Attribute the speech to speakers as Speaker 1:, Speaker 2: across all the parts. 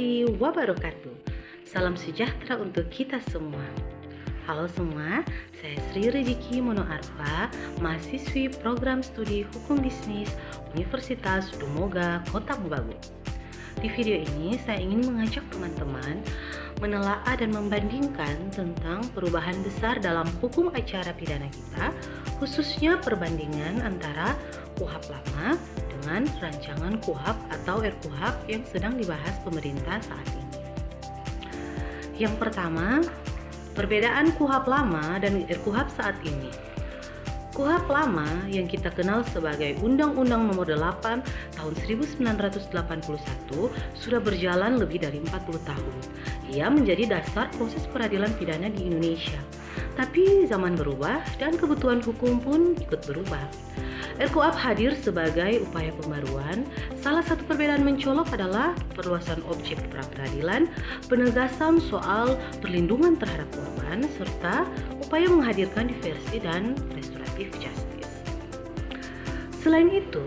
Speaker 1: warahmatullahi wabarakatuh. Salam sejahtera untuk kita semua. Halo semua, saya Sri Rezeki Mono Arfa, mahasiswi program studi Hukum Bisnis Universitas Dumoga, Kota Mobagu. Di video ini saya ingin mengajak teman-teman menelaah dan membandingkan tentang perubahan besar dalam hukum acara pidana kita, khususnya perbandingan antara KUHP lama dengan rancangan KUHP atau RKUHP yang sedang dibahas pemerintah saat ini. Yang pertama, perbedaan KUHP lama dan RKUHP saat ini. KUHP lama yang kita kenal sebagai Undang-Undang Nomor 8 Tahun 1981 sudah berjalan lebih dari 40 tahun. Ia menjadi dasar proses peradilan pidana di Indonesia. Tapi zaman berubah dan kebutuhan hukum pun ikut berubah. RKUHP hadir sebagai upaya pembaruan. Salah satu perbedaan mencolok adalah perluasan objek pra-peradilan, penegasan soal perlindungan terhadap korban, serta upaya menghadirkan diversi dan restoratif justice. Selain itu,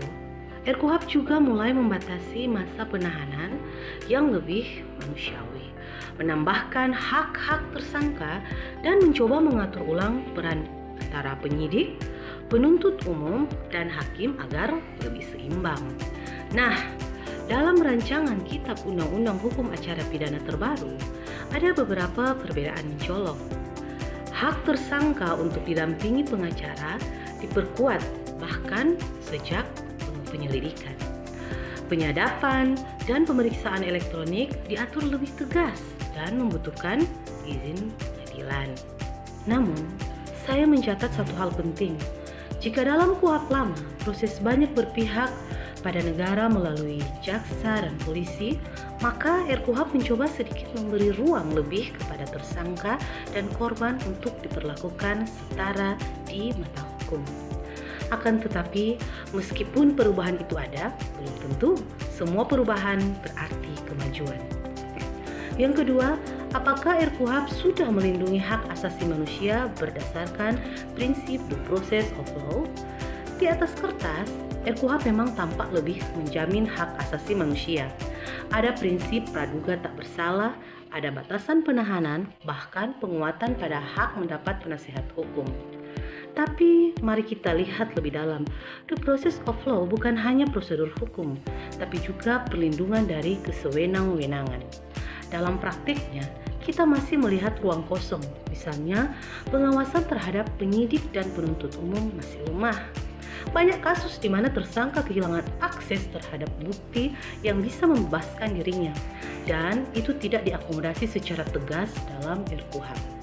Speaker 1: RKUHP juga mulai membatasi masa penahanan yang lebih manusiawi, menambahkan hak-hak tersangka, dan mencoba mengatur ulang peran antara penyidik, penuntut umum, dan hakim agar lebih seimbang. Nah, dalam rancangan Kitab Undang-Undang Hukum Acara Pidana terbaru, ada beberapa perbedaan mencolok. Hak tersangka untuk didampingi pengacara diperkuat bahkan sejak penyelidikan. Penyadapan dan pemeriksaan elektronik diatur lebih tegas dan membutuhkan izin pengadilan. Namun, saya mencatat satu hal penting. Jika dalam KUHP lama, proses banyak berpihak pada negara melalui jaksa dan polisi, maka RKUHP mencoba sedikit memberi ruang lebih kepada tersangka dan korban untuk diperlakukan setara di mata hukum. Akan tetapi, meskipun perubahan itu ada, belum tentu semua perubahan berarti kemajuan. Yang kedua, apakah RKUHP sudah melindungi hak asasi manusia berdasarkan prinsip due process of law? Di atas kertas, RKUHP memang tampak lebih menjamin hak asasi manusia. Ada prinsip praduga tak bersalah, ada batasan penahanan, bahkan penguatan pada hak mendapat penasihat hukum. Tapi mari kita lihat lebih dalam. The process of law bukan hanya prosedur hukum, tapi juga perlindungan dari kesewenang-wenangan. Dalam praktiknya, kita masih melihat ruang kosong, misalnya pengawasan terhadap penyidik dan penuntut umum masih lemah. Banyak kasus di mana tersangka kehilangan akses terhadap bukti yang bisa membebaskan dirinya, dan itu tidak diakomodasi secara tegas dalam RKUHP.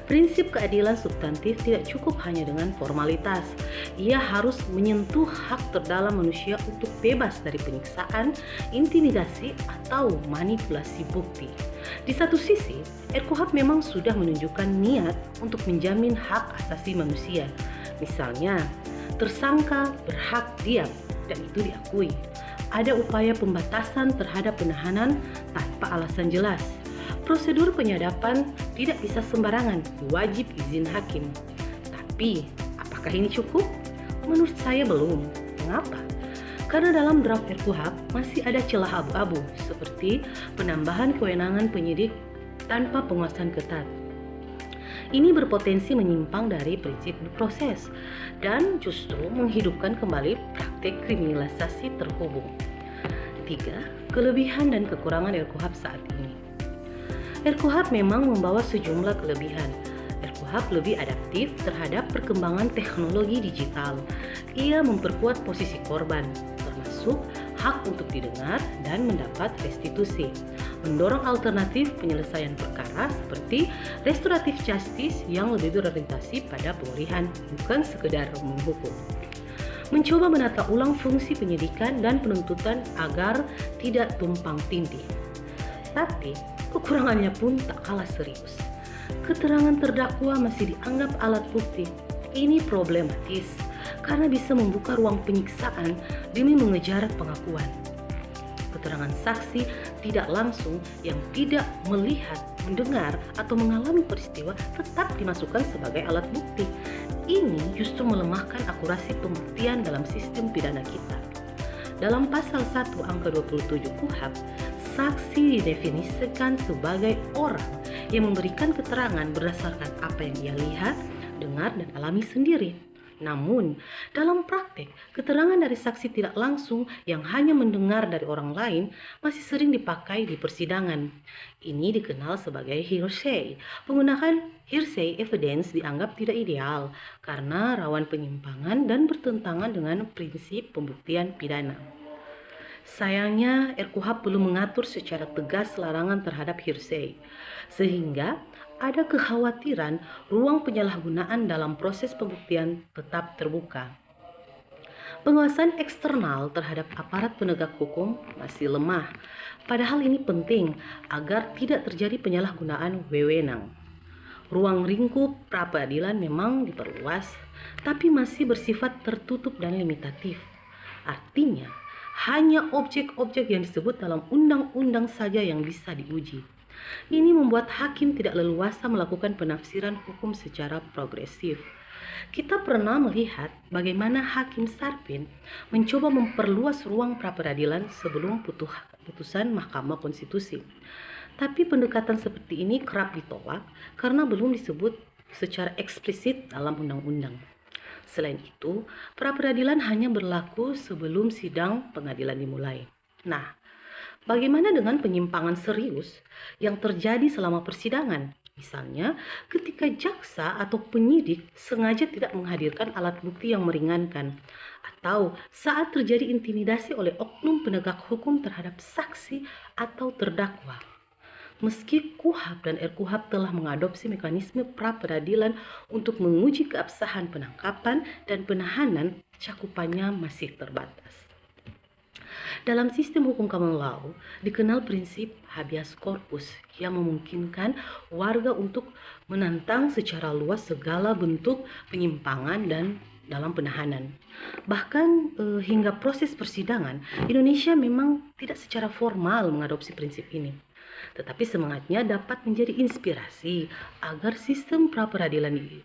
Speaker 1: Prinsip keadilan substantif tidak cukup hanya dengan formalitas. Ia harus menyentuh hak terdalam manusia untuk bebas dari penyiksaan, intimidasi, atau manipulasi bukti. Di satu sisi, RKUHP memang sudah menunjukkan niat untuk menjamin hak asasi manusia. Misalnya, tersangka berhak diam, dan itu diakui. Ada upaya pembatasan terhadap penahanan tanpa alasan jelas. Prosedur penyadapan tidak bisa sembarangan, wajib izin hakim. Tapi, apakah ini cukup? Menurut saya belum. Mengapa? Karena dalam draft RKUHP masih ada celah abu-abu, seperti penambahan kewenangan penyidik tanpa penguasaan ketat. Ini berpotensi menyimpang dari prinsip due process dan justru menghidupkan kembali praktik kriminalisasi terhubung. 3. Kelebihan dan kekurangan RKUHP saat ini. RKUHP memang membawa sejumlah kelebihan. RKUHP lebih adaptif terhadap perkembangan teknologi digital. Ia memperkuat posisi korban, termasuk hak untuk didengar dan mendapat restitusi. Mendorong alternatif penyelesaian perkara seperti restoratif justice yang lebih berorientasi pada pemulihan, bukan sekedar menghukum. Mencoba menata ulang fungsi penyidikan dan penuntutan agar tidak tumpang tindih. Tapi, kekurangannya pun tak kalah serius. Keterangan terdakwa masih dianggap alat bukti. Ini problematis karena bisa membuka ruang penyiksaan demi mengejar pengakuan. Keterangan saksi tidak langsung yang tidak melihat, mendengar, atau mengalami peristiwa tetap dimasukkan sebagai alat bukti. Ini justru melemahkan akurasi pembuktian dalam sistem pidana kita. Dalam pasal 1 angka 27 KUHP, saksi didefinisikan sebagai orang yang memberikan keterangan berdasarkan apa yang ia lihat, dengar, dan alami sendiri. Namun, dalam praktek, keterangan dari saksi tidak langsung yang hanya mendengar dari orang lain masih sering dipakai di persidangan. Ini dikenal sebagai hearsay. Penggunaan hearsay evidence dianggap tidak ideal karena rawan penyimpangan dan bertentangan dengan prinsip pembuktian pidana. Sayangnya, RKUHP belum mengatur secara tegas larangan terhadap hearsay, sehingga ada kekhawatiran ruang penyalahgunaan dalam proses pembuktian tetap terbuka. Pengawasan eksternal terhadap aparat penegak hukum masih lemah, padahal ini penting agar tidak terjadi penyalahgunaan wewenang. Ruang lingkup pra-peradilan memang diperluas, tapi masih bersifat tertutup dan limitatif. Artinya, hanya objek-objek yang disebut dalam undang-undang saja yang bisa diuji. Ini membuat hakim tidak leluasa melakukan penafsiran hukum secara progresif. Kita pernah melihat bagaimana Hakim Sarpin mencoba memperluas ruang pra-peradilan sebelum putusan Mahkamah Konstitusi. Tapi pendekatan seperti ini kerap ditolak karena belum disebut secara eksplisit dalam undang-undang. Selain itu, pra-peradilan hanya berlaku sebelum sidang pengadilan dimulai. Nah, bagaimana dengan penyimpangan serius yang terjadi selama persidangan? Misalnya, ketika jaksa atau penyidik sengaja tidak menghadirkan alat bukti yang meringankan, atau saat terjadi intimidasi oleh oknum penegak hukum terhadap saksi atau terdakwa. Meski KUHP dan RKUHP telah mengadopsi mekanisme pra-peradilan untuk menguji keabsahan penangkapan dan penahanan, cakupannya masih terbatas. Dalam sistem hukum common law, dikenal prinsip habeas corpus yang memungkinkan warga untuk menantang secara luas segala bentuk penyimpangan dan dalam penahanan. Bahkan hingga proses persidangan, Indonesia memang tidak secara formal mengadopsi prinsip ini. Tetapi semangatnya dapat menjadi inspirasi agar sistem pra-peradilan di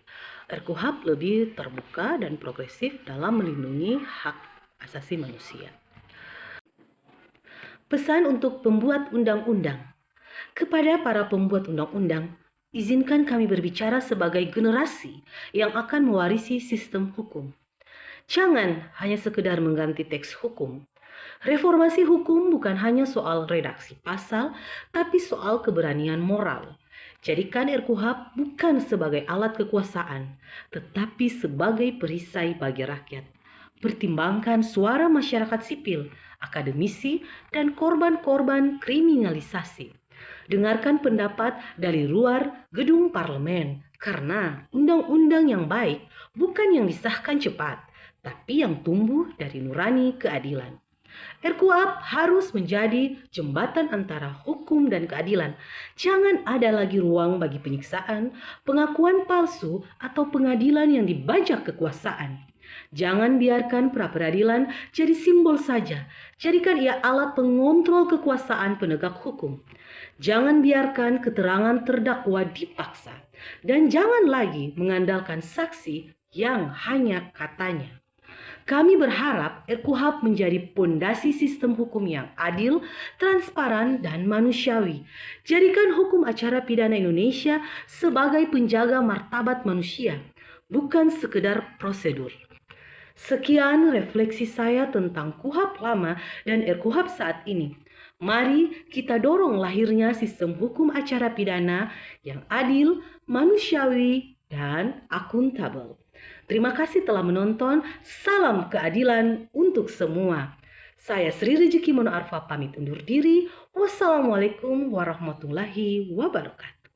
Speaker 1: RKUHP lebih terbuka dan progresif dalam melindungi hak asasi manusia. Pesan untuk pembuat undang-undang. Kepada para pembuat undang-undang, izinkan kami berbicara sebagai generasi yang akan mewarisi sistem hukum. Jangan hanya sekedar mengganti teks hukum. Reformasi hukum bukan hanya soal redaksi pasal, tapi soal keberanian moral. Jadikan RKUHP bukan sebagai alat kekuasaan, tetapi sebagai perisai bagi rakyat. Pertimbangkan suara masyarakat sipil, akademisi, dan korban-korban kriminalisasi. Dengarkan pendapat dari luar gedung parlemen, karena undang-undang yang baik bukan yang disahkan cepat, tapi yang tumbuh dari nurani keadilan. RKUHP harus menjadi jembatan antara hukum dan keadilan. Jangan ada lagi ruang bagi penyiksaan, pengakuan palsu, atau pengadilan yang dibajak kekuasaan. Jangan biarkan pra-peradilan jadi simbol saja. Jadikan ia alat pengontrol kekuasaan penegak hukum. Jangan biarkan keterangan terdakwa dipaksa. Dan jangan lagi mengandalkan saksi yang hanya katanya. Kami berharap RKUHP menjadi pondasi sistem hukum yang adil, transparan, dan manusiawi. Jadikan hukum acara pidana Indonesia sebagai penjaga martabat manusia, bukan sekedar prosedur. Sekian refleksi saya tentang KUHP lama dan RKUHP saat ini. Mari kita dorong lahirnya sistem hukum acara pidana yang adil, manusiawi, dan akuntabel. Terima kasih telah menonton. Salam keadilan untuk semua. Saya Sri Rezeki Mono Arfa pamit undur diri. Wassalamualaikum warahmatullahi wabarakatuh.